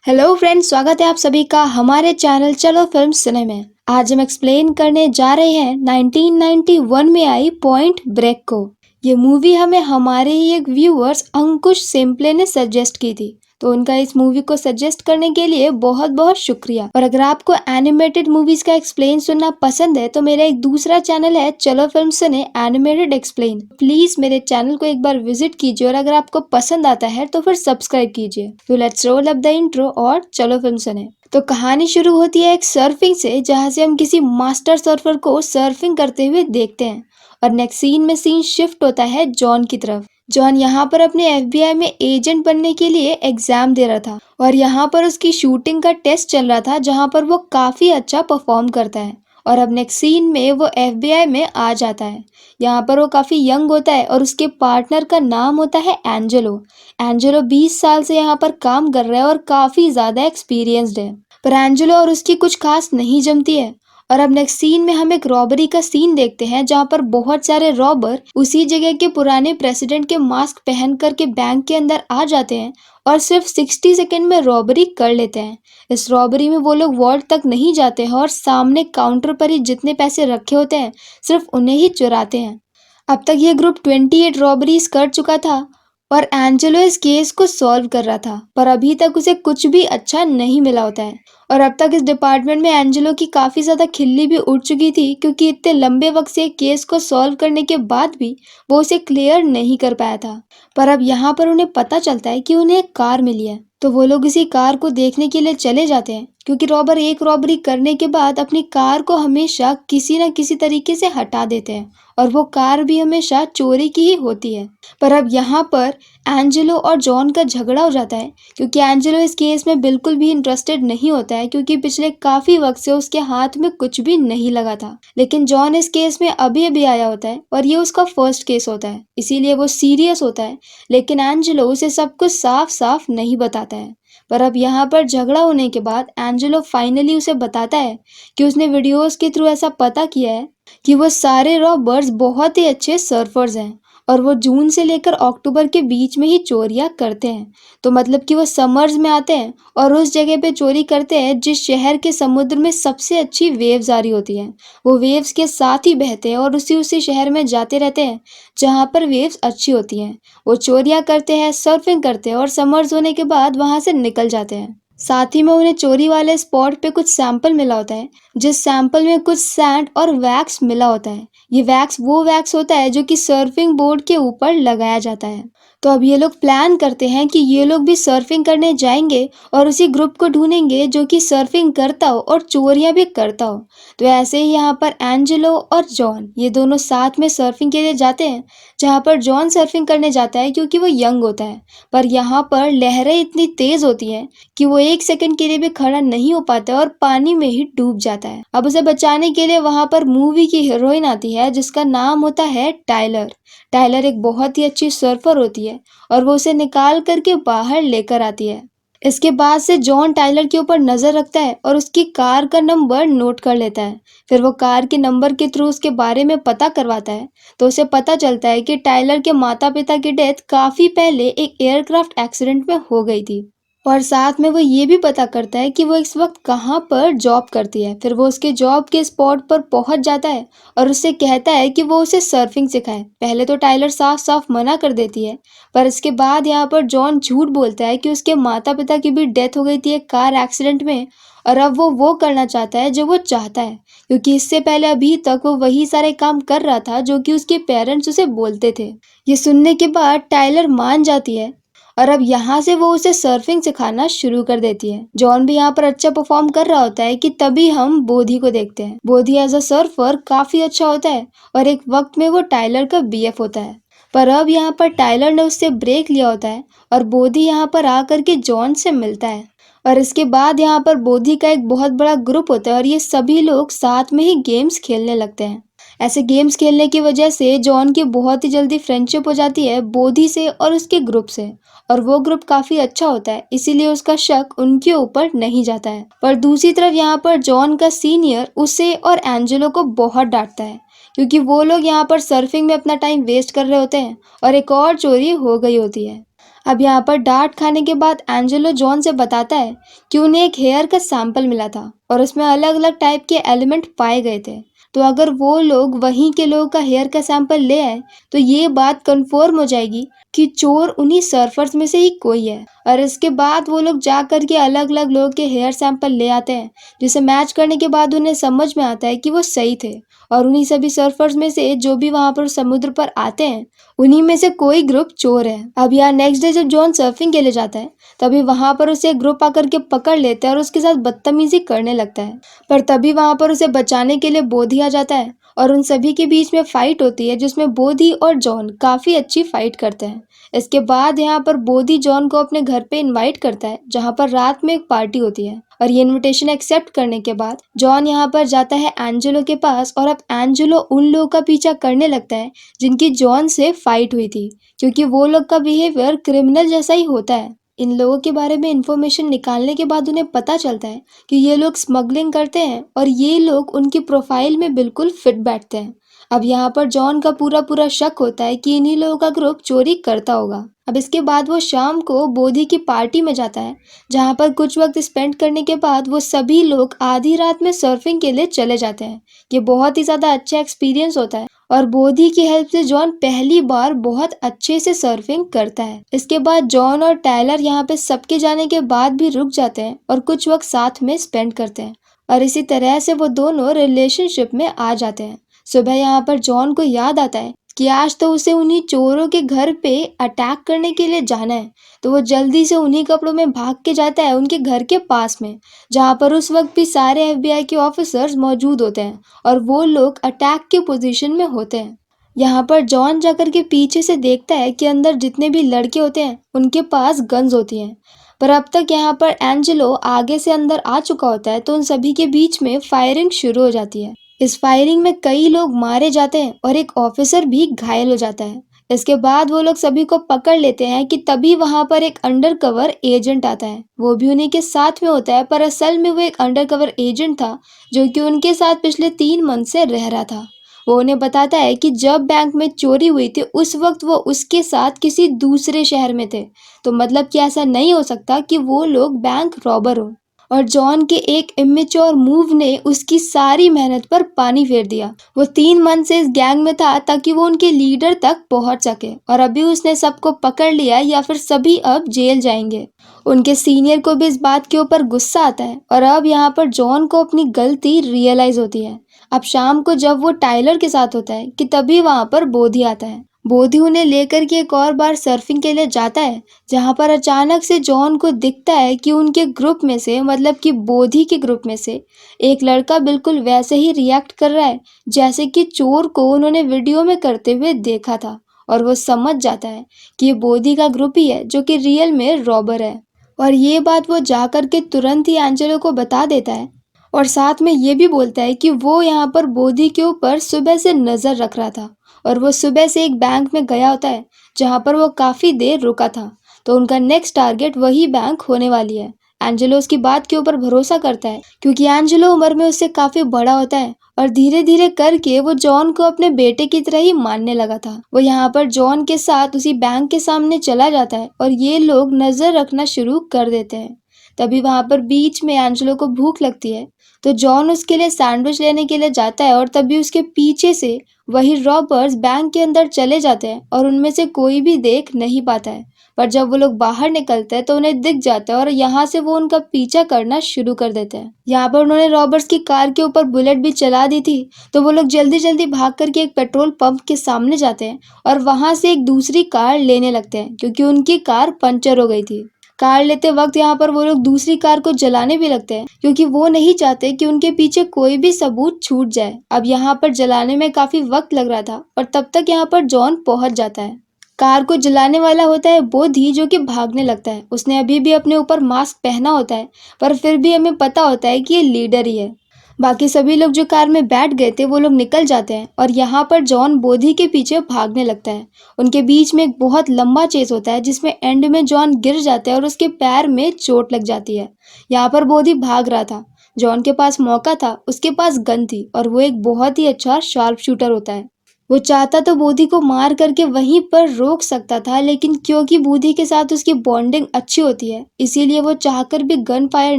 Hello friends, स्वागत है आप सभी का हमारे चैनल चलो फिल्म सिने में। आज हम एक्सप्लेन करने जा रहे हैं 1991 में आई पॉइंट ब्रेक को। ये मूवी हमें हमारे ही एक व्यूअर्स अंकुश सिंपले ने सजेस्ट की थी, तो उनका इस मूवी को सजेस्ट करने के लिए बहुत बहुत शुक्रिया। और अगर आपको एनिमेटेड मूवीज का एक्सप्लेन सुनना पसंद है तो मेरा एक दूसरा चैनल है चलो film cine animated explain. Please मेरे चैनल को एक बार विजिट कीजिए और अगर आपको पसंद आता है तो फिर सब्सक्राइब कीजिए। तो let's roll up the intro और चलो फिल्म सुने। तो कहानी शुरू होती है एक सर्फिंग से, जहाँ से हम किसी मास्टर सर्फर को सर्फिंग करते हुए देखते हैं। और नेक्स्ट सीन में सीन शिफ्ट होता है जॉन की तरफ। जॉन यहाँ पर अपने एफबीआई में एजेंट बनने के लिए एग्जाम दे रहा था और यहाँ पर उसकी शूटिंग का टेस्ट चल रहा था, जहाँ पर वो काफी अच्छा परफॉर्म करता है। और अब नेक्स्ट सीन में वो एफबीआई में आ जाता है। यहाँ पर वो काफी यंग होता है और उसके पार्टनर का नाम होता है एंजेलो। एंजेलो 20 साल से यहाँ पर काम कर रहा है और काफी ज्यादा एक्सपीरियंस्ड है। पर एंजेलो और उसकी कुछ खास नहीं जमती है। और अब नेक्स्ट सीन में हम एक रॉबरी का सीन देखते हैं, जहाँ पर बहुत सारे रॉबर उसी जगह के पुराने प्रेसिडेंट के मास्क पहन करके बैंक के अंदर आ जाते हैं और सिर्फ 60 सेकेंड में रॉबरी कर लेते हैं। इस रॉबरी में वो लोग वॉल्ट तक नहीं जाते हैं और सामने काउंटर पर ही जितने पैसे रखे होते हैं सिर्फ उन्हें ही चुराते हैं। अब तक ये ग्रुप 28 रॉबरीज कर चुका था और एंजेलो इस केस को सॉल्व कर रहा था, पर अभी तक उसे कुछ भी अच्छा नहीं मिला होता है। और अब तक इस डिपार्टमेंट में एंजेलो की काफी ज्यादा खिल्ली भी उड़ चुकी थी, क्योंकि इतने लंबे वक्त से केस को सॉल्व करने के बाद भी वो उसे क्लियर नहीं कर पाया था। पर अब यहाँ पर उन्हें पता चलता है कि उन्हें एक कार मिली है, तो वो लोग इसी कार को देखने के लिए चले जाते हैं, क्योंकि रॉबर एक रॉबरी करने के बाद अपनी कार को हमेशा किसी न किसी तरीके से हटा देते हैं और वो कार भी हमेशा चोरी की ही होती है। पर अब यहाँ पर एंजेलो और जॉन का झगड़ा हो जाता है, क्योंकि एंजेलो इस केस में बिल्कुल भी इंटरेस्टेड नहीं होता है, क्योंकि पिछले काफी वक्त से उसके हाथ में कुछ भी नहीं लगा था। लेकिन जॉन इस केस में अभी अभी आया होता है और ये उसका फर्स्ट केस होता है, इसीलिए वो सीरियस होता है। लेकिन एंजेलो उसे सब कुछ साफ साफ नहीं बताता है। पर अब यहाँ पर झगड़ा होने के बाद एंजेलो फाइनली उसे बताता है कि उसने वीडियोस के थ्रू ऐसा पता किया है कि वो सारे रॉबर्स बहुत ही अच्छे सर्फर्स हैं और वो जून से लेकर अक्टूबर के बीच में ही चोरियां करते हैं। तो मतलब कि वो समर्स में आते हैं और उस जगह पे चोरी करते हैं जिस शहर के समुद्र में सबसे अच्छी वेव्स आ रही होती हैं। वो वेव्स के साथ ही बहते हैं और उसी उसी शहर में जाते रहते हैं जहाँ पर वेव्स अच्छी होती हैं। वो चोरियां करते हैं, सर्फिंग करते हैं और समर्स होने के बाद वहां से निकल जाते हैं। साथ ही में उन्हें चोरी वाले स्पॉट पे कुछ सैंपल मिला होता है, जिस सैंपल में कुछ सैंड और वैक्स मिला होता है। ये वैक्स वो वैक्स होता है जो कि सर्फिंग बोर्ड के ऊपर लगाया जाता है। तो अब ये लोग प्लान करते हैं कि ये लोग भी सर्फिंग करने जाएंगे और उसी ग्रुप को ढूंढेंगे जो कि सर्फिंग करता हो और चोरियां भी करता हो। तो ऐसे ही यहाँ पर एंजेलो और जॉन ये दोनों साथ में सर्फिंग के लिए जाते हैं, जहाँ पर जॉन सर्फिंग करने जाता है क्योंकि वो यंग होता है। पर यहाँ पर लहरें इतनी तेज होती हैं कि वो एक सेकंड के लिए भी खड़ा नहीं हो पाता और पानी में ही डूब जाता है। अब उसे बचाने के लिए वहां पर मूवी की हीरोइन आती है, जिसका नाम होता है टाइलर। टाइलर एक बहुत ही अच्छी सर्फर होती है और वो उसे निकाल करके बाहर लेकर आती है। इसके बाद से जॉन टाइलर के ऊपर नजर रखता है और उसकी कार का नंबर नोट कर लेता है। फिर वो कार के नंबर के थ्रू उसके बारे में पता करवाता है, तो उसे पता चलता है कि टाइलर के माता पिता की डेथ काफी पहले एक एयरक्राफ्ट एक्सीडेंट में हो गई थी। और साथ में वो ये भी पता करता है कि वो इस वक्त कहाँ पर जॉब करती है। फिर वो उसके जॉब के स्पॉट पर पहुंच जाता है और उससे कहता है कि वो उसे सर्फिंग सिखाए। पहले तो टाइलर साफ साफ मना कर देती है, पर इसके बाद यहाँ पर जॉन झूठ बोलता है कि उसके माता पिता की भी डेथ हो गई थी एक कार एक्सीडेंट में, और अब वो करना चाहता है जो वो चाहता है, क्योंकि इससे पहले अभी तक वो वही सारे काम कर रहा था जो कि उसके पेरेंट्स उसे बोलते थे। ये सुनने के बाद टाइलर मान जाती है और अब यहाँ से वो उसे सर्फिंग सिखाना शुरू कर देती है। जॉन भी यहाँ पर अच्छा परफॉर्म कर रहा होता है कि तभी हम बोधी को देखते हैं। बोधी एज अ सर्फर काफी अच्छा होता है और एक वक्त में वो टाइलर का बीएफ होता है। पर अब यहाँ पर टाइलर ने उससे ब्रेक लिया होता है और बोधी यहाँ पर आकर के जॉन से मिलता है। और इसके बाद यहाँ पर बोधी का एक बहुत बड़ा ग्रुप होता है और ये सभी लोग साथ में ही गेम्स खेलने लगते हैं। ऐसे गेम्स खेलने की वजह से जॉन की बहुत ही जल्दी फ्रेंडशिप हो जाती है बोधी से और उसके ग्रुप से, और वो ग्रुप काफी अच्छा होता है, इसीलिए उसका शक उनके ऊपर नहीं जाता है। पर दूसरी तरफ यहाँ पर जॉन का सीनियर उसे और एंजेलो को बहुत डांटता है, क्योंकि वो लोग यहाँ पर सर्फिंग में अपना टाइम वेस्ट कर रहे होते हैं और एक और चोरी हो गई होती है। अब यहाँ पर डांट खाने के बाद एंजेलो जॉन से बताता है कि उन्हें एक हेयर का सैंपल मिला था और उसमें अलग अलग टाइप के एलिमेंट पाए गए थे। तो अगर वो लोग वहीं के लोगों का हेयर का सैंपल ले आए तो ये बात कंफर्म हो जाएगी कि चोर उन्हीं सर्फर्स में से ही कोई है। और इसके बाद वो लोग जा करके अलग अलग लोगों के हेयर सैंपल ले आते हैं, जिसे मैच करने के बाद उन्हें समझ में आता है कि वो सही थे। और उन्हीं सभी सर्फर्स में से जो भी वहां पर समुद्र पर आते हैं, उन्हीं में से कोई ग्रुप चोर है। अब यार नेक्स्ट डे जब जॉन सर्फिंग के लिए जाता है, तभी वहां पर उसे एक ग्रुप आकर के पकड़ लेता है और उसके साथ बदतमीजी करने लगता है। पर तभी वहां पर उसे बचाने के लिए बोधी आ जाता है और उन सभी के बीच में फाइट होती है, जिसमें बोधी और जॉन काफी अच्छी फाइट करते हैं। इसके बाद यहाँ पर बोधी जॉन को अपने घर पे इनवाइट करता है, जहाँ पर रात में एक पार्टी होती है। और ये इनविटेशन एक्सेप्ट करने के बाद जॉन यहाँ पर जाता है एंजेलो के पास, और अब एंजेलो उन लोगों का पीछा करने लगता है जिनकी जॉन से फाइट हुई थी, क्योंकि वो लोग का बिहेवियर क्रिमिनल जैसा ही होता है। इन लोगों के बारे में इंफॉर्मेशन निकालने के बाद उन्हें पता चलता है कि ये लोग स्मगलिंग करते हैं और ये लोग उनकी प्रोफाइल में बिल्कुल फिट बैठते हैं। अब यहाँ पर जॉन का पूरा पूरा शक होता है कि इन्हीं लोगों का ग्रुप चोरी करता होगा। अब इसके बाद वो शाम को बोधी की पार्टी में जाता है, जहाँ पर कुछ वक्त स्पेंड करने के बाद वो सभी लोग आधी रात में सर्फिंग के लिए चले जाते हैं। ये बहुत ही ज़्यादा अच्छा एक्सपीरियंस होता है और बोधी की हेल्प से जॉन पहली बार बहुत अच्छे से सर्फिंग करता है। इसके बाद जॉन और टायलर यहाँ पे सबके जाने के बाद भी रुक जाते हैं और कुछ वक्त साथ में स्पेंड करते हैं, और इसी तरह से वो दोनों रिलेशनशिप में आ जाते हैं। सुबह यहाँ पर जॉन को याद आता है कि आज तो उसे उन्हीं चोरों के घर पे अटैक करने के लिए जाना है। तो वो जल्दी से उन्हीं कपड़ों में भाग के जाता है उनके घर के पास में, जहाँ पर उस वक्त भी सारे एफबीआई के ऑफिसर्स मौजूद होते हैं और वो लोग अटैक के पोजीशन में होते हैं। यहाँ पर जॉन जाकर के पीछे से देखता है कि अंदर जितने भी लड़के होते हैं उनके पास गन्स होती हैं। पर अब तक यहाँ पर एंजेलो आगे से अंदर आ चुका होता है, तो उन सभी के बीच में फायरिंग शुरू हो जाती है। इस फायरिंग में कई लोग मारे जाते हैं और एक ऑफिसर भी घायल हो जाता है। इसके बाद वो लोग सभी को पकड़ लेते हैं कि तभी वहां पर एक अंडरकवर एजेंट आता है। वो भी उन्हीं के साथ में होता है, पर असल में वो एक अंडरकवर एजेंट था जो कि उनके साथ पिछले 3 मंथ से रह रहा था। वो उन्हें बताता है कि जब बैंक में चोरी हुई थी उस वक्त वो उसके साथ किसी दूसरे शहर में थे, तो मतलब कि ऐसा नहीं हो सकता कि वो लोग बैंक रॉबर हो। और जॉन के एक इमेच्योर मूव ने उसकी सारी मेहनत पर पानी फेर दिया। वो 3 मंथ से इस गैंग में था ताकि वो उनके लीडर तक पहुंच सके, और अभी उसने सबको पकड़ लिया या फिर सभी अब जेल जाएंगे। उनके सीनियर को भी इस बात के ऊपर गुस्सा आता है और अब यहाँ पर जॉन को अपनी गलती रियलाइज होती है। अब शाम को जब वो टाइलर के साथ होता है कि तभी वहां पर बोधी आता है। बोधी उन्हें लेकर के एक और बार सर्फिंग के लिए जाता है, जहां पर अचानक से जॉन को दिखता है कि उनके ग्रुप में से, मतलब कि बोधी के ग्रुप में से एक लड़का बिल्कुल वैसे ही रिएक्ट कर रहा है जैसे कि चोर को उन्होंने वीडियो में करते हुए देखा था। और वो समझ जाता है कि ये बोधी का ग्रुप ही है जो कि रियल में रॉबर है। और ये बात वो जाकर के तुरंत ही एंजेलो को बता देता है, और साथ में ये भी बोलता है कि वो यहाँ पर बोधी के ऊपर सुबह से नजर रख रहा था और वो सुबह से एक बैंक में गया होता है जहाँ पर वो काफी देर रुका था। तो उनका नेक्स्ट टारगेट वही बैंक होने वाली है। एंजेलो उसकी बात के ऊपर भरोसा करता है क्योंकि एंजेलो उम्र में उससे काफी बड़ा होता है, और धीरे धीरे करके वो जॉन को अपने बेटे की तरह ही मानने लगा था। वो यहाँ पर जॉन के साथ उसी बैंक के सामने चला जाता है और ये लोग नजर रखना शुरू कर देते हैं। तभी वहां पर बीच में एंजेलो को भूख लगती है, तो जॉन उसके लिए सैंडविच लेने के लिए जाता है, और तभी उसके पीछे से वही रॉबर्स बैंक के अंदर चले जाते हैं और उनमें से कोई भी देख नहीं पाता है। पर जब वो लोग बाहर निकलते हैं तो उन्हें दिख जाता है और यहाँ से वो उनका पीछा करना शुरू कर देते हैं। यहाँ पर उन्होंने रॉबर्स की कार के ऊपर बुलेट भी चला दी थी, तो वो लोग जल्दी जल्दी भाग करके एक पेट्रोल पंप के सामने जाते हैं और वहां से एक दूसरी कार लेने लगते हैं क्योंकि उनकी कार पंचर हो गई थी। कार लेते वक्त यहाँ पर वो लोग दूसरी कार को जलाने भी लगते हैं क्योंकि वो नहीं चाहते कि उनके पीछे कोई भी सबूत छूट जाए। अब यहाँ पर जलाने में काफी वक्त लग रहा था और तब तक यहाँ पर जॉन पहुंच जाता है। कार को जलाने वाला होता है बोधी, जो कि भागने लगता है। उसने अभी भी अपने ऊपर मास्क पहना होता है, पर फिर भी हमें पता होता है कि ये लीडर ही है। बाकी सभी लोग जो कार में बैठ गए थे वो लोग निकल जाते हैं और यहाँ पर जॉन बोधी के पीछे भागने लगता है। उनके बीच में एक बहुत लंबा चेस होता है जिसमें एंड में जॉन गिर जाता है और उसके पैर में चोट लग जाती है। यहाँ पर बोधी भाग रहा था, जॉन के पास मौका था, उसके पास गन थी और वो एक बहुत ही अच्छा शार्प शूटर होता है। वो चाहता तो बोधी को मार करके वहीं पर रोक सकता था, लेकिन क्योंकि बोधी के साथ उसकी बॉन्डिंग अच्छी होती है, इसीलिए वो चाहकर भी गन फायर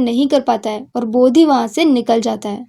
नहीं कर पाता है और बोधी वहां से निकल जाता है।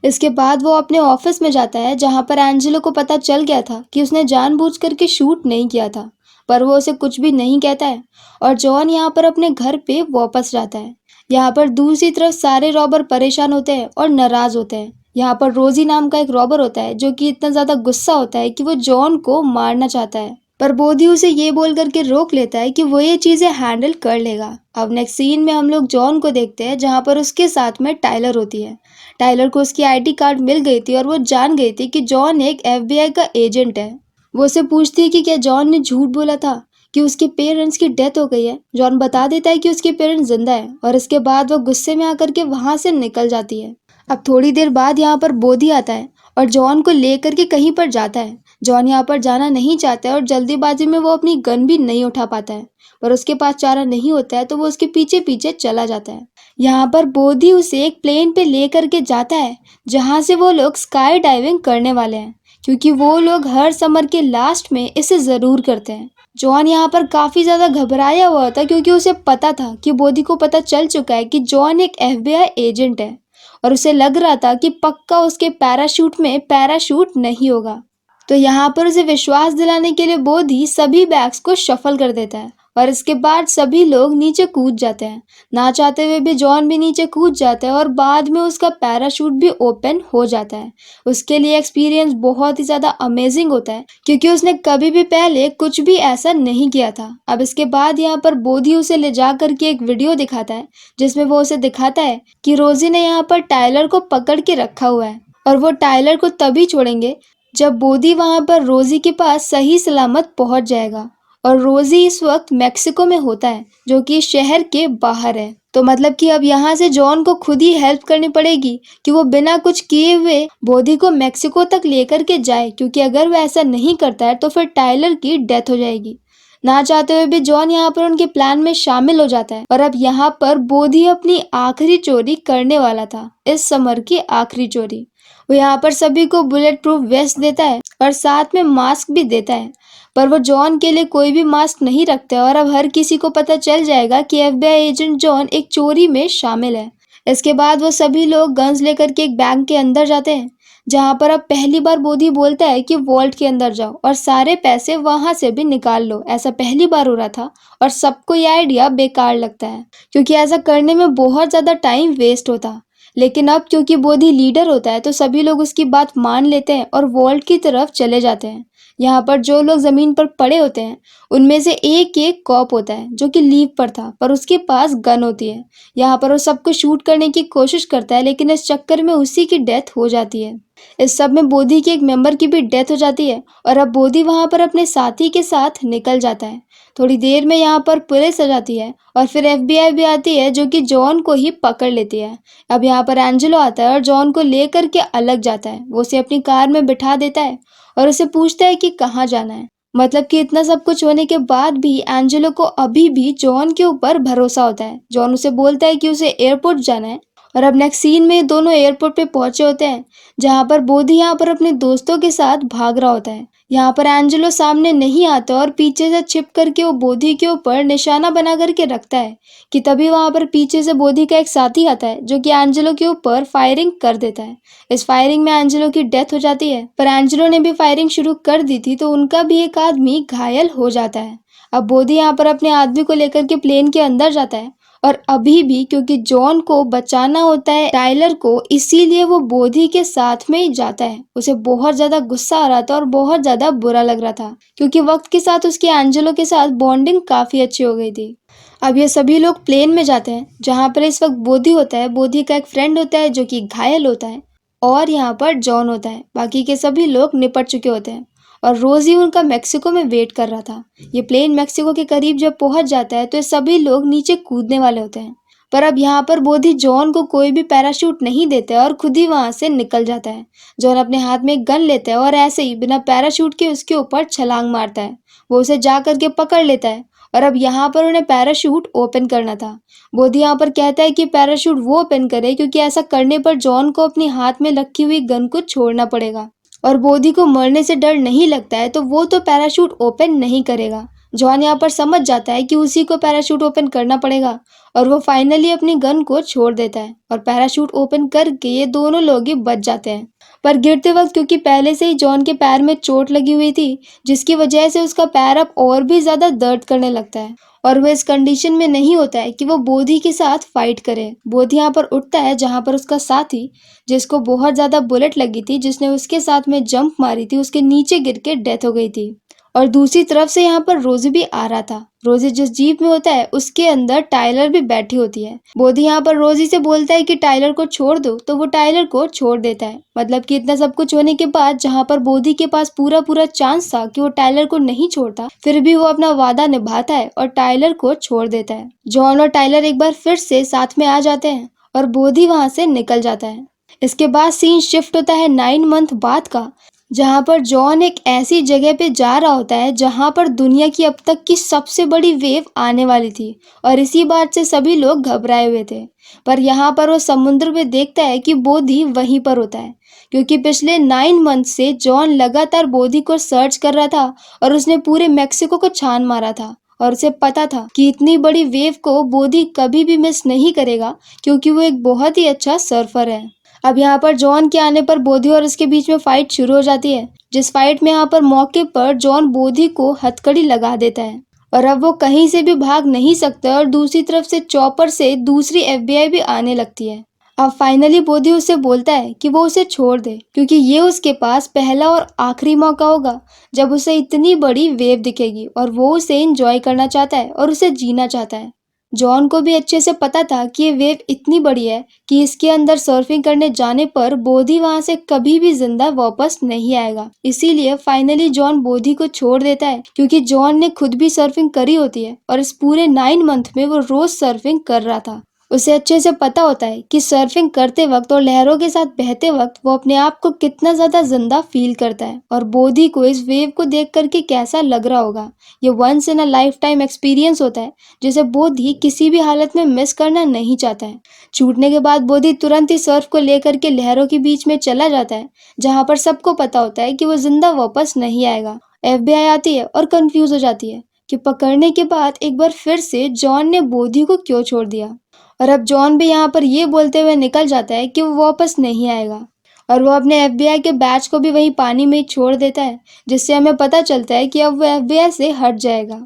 इसके बाद वो अपने ऑफिस में जाता है, जहां पर एंजेलो को पता चल गया था कि उसने जानबूझ करके शूट नहीं किया था, पर वो उसे कुछ भी नहीं कहता है और जॉन यहाँ पर अपने घर पे वापस जाता है। यहाँ पर दूसरी तरफ सारे रॉबर परेशान होते हैं और नाराज होते हैं। यहाँ पर रोजी नाम का एक रॉबर होता है जो कि इतना ज्यादा गुस्सा होता है कि वो जॉन को मारना चाहता है, पर बोधी उसे ये बोल करके रोक लेता है कि वो ये चीजें हैंडल कर लेगा। अब नेक्स्ट सीन में हम लोग जॉन को देखते हैं, जहाँ पर उसके साथ में टाइलर होती है। टाइलर को उसकी आईडी कार्ड मिल गई थी और वो जान गई थी कि जॉन एक एफबीआई का एजेंट है। वो उसे पूछती है कि क्या जॉन ने झूठ बोला था कि उसके पेरेंट्स की डेथ हो गई है। जॉन बता देता है कि उसके पेरेंट्स जिंदा है और इसके बाद वो गुस्से में आकर के वहां से निकल जाती है। अब थोड़ी देर बाद यहाँ पर बोधी आता है और जॉन को लेकर के कहीं पर जाता है। जॉन यहाँ पर जाना नहीं चाहता है और जल्दीबाजी में वो अपनी गन भी नहीं उठा पाता है, पर उसके पास चारा नहीं होता है तो वो उसके पीछे पीछे चला जाता है। यहाँ पर बोधी उसे एक प्लेन पे ले करके जाता है, जहाँ से वो लोग स्काई डाइविंग करने वाले हैं, क्योंकि वो लोग हर समर के लास्ट में इसे जरूर करते हैं। जॉन यहाँ पर काफी ज्यादा घबराया हुआ था, क्योंकि उसे पता था कि बोधी को पता चल चुका है कि जॉन एक एफबीआई एजेंट है और उसे लग रहा था कि पक्का उसके पैराशूट में पैराशूट नहीं होगा। तो यहाँ पर उसे विश्वास दिलाने के लिए बोधी सभी बैग्स को शफल कर देता है और इसके बाद सभी लोग नीचे कूद जाते हैं। ना चाहते हुए भी जॉन भी नीचे कूद जाता है और बाद में उसका पैराशूट भी ओपन हो जाता है। उसके लिए एक्सपीरियंस बहुत ही ज़्यादा अमेजिंग होता है, क्योंकि उसने कभी भी पहले कुछ भी ऐसा नहीं किया था। अब इसके बाद यहाँ पर बोधी उसे ले जा करके एक वीडियो दिखाता है, जिसमें वो उसे दिखाता है कि रोजी ने यहाँ पर टाइलर को पकड़ के रखा हुआ है और वो टाइलर को तभी छोड़ेंगे जब बोधी वहां पर रोजी के पास सही सलामत पहुंच जाएगा। और रोजी इस वक्त मेक्सिको में होता है, जो कि शहर के बाहर है। तो मतलब कि अब यहाँ से जॉन को खुद ही हेल्प करनी पड़ेगी कि वो बिना कुछ किए हुए बोधी को मेक्सिको तक लेकर के जाए, क्योंकि अगर वो ऐसा नहीं करता है तो फिर टाइलर की डेथ हो जाएगी। ना चाहते हुए भी जॉन यहाँ पर उनके प्लान में शामिल हो जाता है और अब यहाँ पर बोधी अपनी आखिरी चोरी करने वाला था, इस समर की आखिरी चोरी। वो यहाँ पर सभी को बुलेट प्रूफ वेस्ट देता है और साथ में मास्क भी देता है, पर वो जॉन के लिए कोई भी मास्क नहीं रखता और अब हर किसी को पता चल जाएगा कि एफबीआई एजेंट जॉन एक चोरी में शामिल है। इसके बाद वो सभी लोग गन्स लेकर के एक बैंक के अंदर जाते हैं, जहाँ पर अब पहली बार बोधी बोलता है कि वॉल्ट के अंदर जाओ और सारे पैसे वहां से भी निकाल लो। ऐसा पहली बार हो रहा था और सबको ये आइडिया बेकार लगता है, क्योंकि ऐसा करने में बहुत ज्यादा टाइम वेस्ट होता। लेकिन अब क्योंकि बोधी लीडर होता है तो सभी लोग उसकी बात मान लेते हैं और वॉल्ट की तरफ चले जाते हैं। यहाँ पर जो लोग जमीन पर पड़े होते हैं उनमें से एक एक कॉप होता है जो कि लीव पर था, पर उसके पास गन होती है। यहाँ पर वो सबको शूट करने की कोशिश करता है, लेकिन इस चक्कर में उसी की डेथ हो जाती है। इस सब में बोधी के एक मेंबर की भी डेथ हो जाती है और अब बोधी वहां पर अपने साथी के साथ निकल जाता है। थोड़ी देर में यहाँ पर पुलिस आ जाती है और फिर एफबीआई भी आती है, जो कि जॉन को ही पकड़ लेती है। अब यहाँ पर एंजेलो आता है और जॉन को लेकर के अलग जाता है। वो उसे अपनी कार में बिठा देता है और उसे पूछता है कि कहाँ जाना है। मतलब कि इतना सब कुछ होने के बाद भी एंजेलो को अभी भी जॉन के ऊपर भरोसा होता है। जॉन उसे बोलता है कि उसे एयरपोर्ट जाना है और अब नेक्स्ट सीन में दोनों एयरपोर्ट पे पहुंचे होते हैं, जहां पर बोधी यहाँ पर अपने दोस्तों के साथ भाग रहा होता है। यहाँ पर एंजेलो सामने नहीं आता और पीछे से छिप करके वो बोधी के ऊपर निशाना बना करके रखता है कि तभी वहां पर पीछे से बोधी का एक साथी आता है, जो कि एंजेलो के ऊपर फायरिंग कर देता है। इस फायरिंग में एंजेलो की डेथ हो जाती है, पर एंजेलो ने भी फायरिंग शुरू कर दी थी तो उनका भी एक आदमी घायल हो जाता है। अब बोधी यहाँ पर अपने आदमी को लेकर के प्लेन के अंदर जाता है और अभी भी क्योंकि जॉन को बचाना होता है टाइलर को, इसीलिए वो बोधी के साथ में ही जाता है। उसे बहुत ज्यादा गुस्सा आ रहा था और बहुत ज्यादा बुरा लग रहा था, क्योंकि वक्त के साथ उसकी एंजेलो के साथ बॉन्डिंग काफी अच्छी हो गई थी। अब ये सभी लोग प्लेन में जाते हैं, जहाँ पर इस वक्त बोधी होता है। बोधी का एक फ्रेंड होता है जो कि घायल होता है और यहाँ पर जॉन होता है। बाकी के सभी लोग निपट चुके होते हैं और रोजी उनका मेक्सिको में वेट कर रहा था। ये प्लेन मेक्सिको के करीब जब पहुंच जाता है तो ये सभी लोग नीचे कूदने वाले होते हैं, पर अब यहाँ पर बोधी जॉन को कोई भी पैराशूट नहीं देता और खुद ही वहां से निकल जाता है। जॉन अपने हाथ में एक गन लेता है और ऐसे ही बिना पैराशूट के उसके ऊपर छलांग मारता है। वो उसे जा करके पकड़ लेता है और अब यहाँ पर उन्हें पैराशूट ओपन करना था। बोधी यहाँ पर कहता है कि पैराशूट वो ओपन करे, क्योंकि ऐसा करने पर जॉन को अपने हाथ में रखी हुई गन को छोड़ना पड़ेगा। और बोधी को मरने से डर नहीं लगता है तो वो तो पैराशूट ओपन नहीं करेगा। जॉन यहाँ पर समझ जाता है कि उसी को पैराशूट ओपन करना पड़ेगा और वो फाइनली अपनी गन को छोड़ देता है और पैराशूट ओपन करके ये दोनों लोग ही बच जाते हैं। पर गिरते वक्त क्योंकि पहले से ही जॉन के पैर में चोट लगी हुई थी, जिसकी वजह से उसका पैर अब और भी ज्यादा दर्द करने लगता है और वह इस कंडीशन में नहीं होता है कि वो बोधी के साथ फाइट करे। बोधी यहाँ पर उठता है जहाँ पर उसका साथी, जिसको बहुत ज्यादा बुलेट लगी थी, जिसने उसके साथ में जंप मारी थी, उसके नीचे गिर के डेथ हो गई थी। और दूसरी तरफ से यहाँ पर रोजी भी आ रहा था। रोजी जिस जीप में होता है उसके अंदर टाइलर भी बैठी होती है। बोधी यहाँ पर रोजी से बोलता है कि टाइलर को छोड़ दो, तो वो टाइलर को छोड़ देता है। मतलब कि इतना सब कुछ होने के बाद जहाँ पर बोधी के पास पूरा पूरा चांस था कि वो टाइलर को नहीं छोड़ता, फिर भी वो अपना वादा निभाता है और टाइलर को छोड़ देता है। जॉन और टाइलर एक बार फिर से साथ में आ जाते हैं और बोधी वहां से निकल जाता है। इसके बाद सीन शिफ्ट होता है 9 मंथ बाद का, जहां पर जॉन एक ऐसी जगह पे जा रहा होता है जहां पर दुनिया की अब तक की सबसे बड़ी वेव आने वाली थी और इसी बात से सभी लोग घबराए हुए थे। पर यहाँ पर वो समुद्र में देखता है कि बोधी वहीं पर होता है, क्योंकि पिछले 9 मंथ से जॉन लगातार बोधी को सर्च कर रहा था और उसने पूरे मैक्सिको को छान मारा था और उसे पता था कि इतनी बड़ी वेव को बोधी कभी भी मिस नहीं करेगा, क्योंकि वो एक बहुत ही अच्छा सर्फर है। अब यहाँ पर जॉन के आने पर बोधी और उसके बीच में फाइट शुरू हो जाती है, जिस फाइट में यहाँ पर मौके पर जॉन बोधी को हथकड़ी लगा देता है और अब वो कहीं से भी भाग नहीं सकता और दूसरी तरफ से चॉपर से दूसरी एफबीआई भी आने लगती है। अब फाइनली बोधी उसे बोलता है कि वो उसे छोड़ दे, क्योंकि ये उसके पास पहला और आखिरी मौका होगा जब उसे इतनी बड़ी वेव दिखेगी और वो उसे एंजॉय करना चाहता है और उसे जीना चाहता है। जॉन को भी अच्छे से पता था कि ये वेव इतनी बड़ी है कि इसके अंदर सर्फिंग करने जाने पर बोधी वहां से कभी भी जिंदा वापस नहीं आएगा। इसीलिए फाइनली जॉन बोधी को छोड़ देता है, क्योंकि जॉन ने खुद भी सर्फिंग करी होती है और इस पूरे 9 मंथ में वो रोज सर्फिंग कर रहा था। उसे अच्छे से पता होता है कि सर्फिंग करते वक्त और लहरों के साथ बहते वक्त वो अपने आप को कितना ज्यादा जिंदा फील करता है और बोधी को इस वेव को देख करके कैसा लग रहा होगा। ये once in a lifetime experience होता है जिसे बोधी किसी भी हालत में मिस करना नहीं चाहता है। छूटने के बाद बोधी तुरंत ही सर्फ को लेकर के लहरों के बीच में चला जाता है, जहाँ पर सबको पता होता है कि वो जिंदा वापस नहीं आएगा। एफबीआई आती है और कंफ्यूज हो जाती है कि पकड़ने के बाद एक बार फिर से जॉन ने बोधी को क्यों छोड़ दिया। और अब जॉन भी यहाँ पर ये बोलते हुए निकल जाता है कि वो वापस नहीं आएगा और वो अपने एफबीआई के बैच को भी वहीं पानी में ही छोड़ देता है, जिससे हमें पता चलता है कि अब वो एफबीआई से हट जाएगा।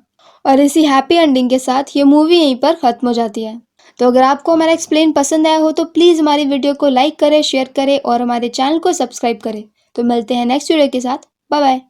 और इसी हैप्पी एंडिंग के साथ ये मूवी यहीं पर खत्म हो जाती है। तो अगर आपको हमारा एक्सप्लेन पसंद आया हो तो प्लीज़ हमारी वीडियो को लाइक करें, शेयर करें और हमारे चैनल को सब्सक्राइब करें। तो मिलते हैं नेक्स्ट वीडियो के साथ। Bye bye.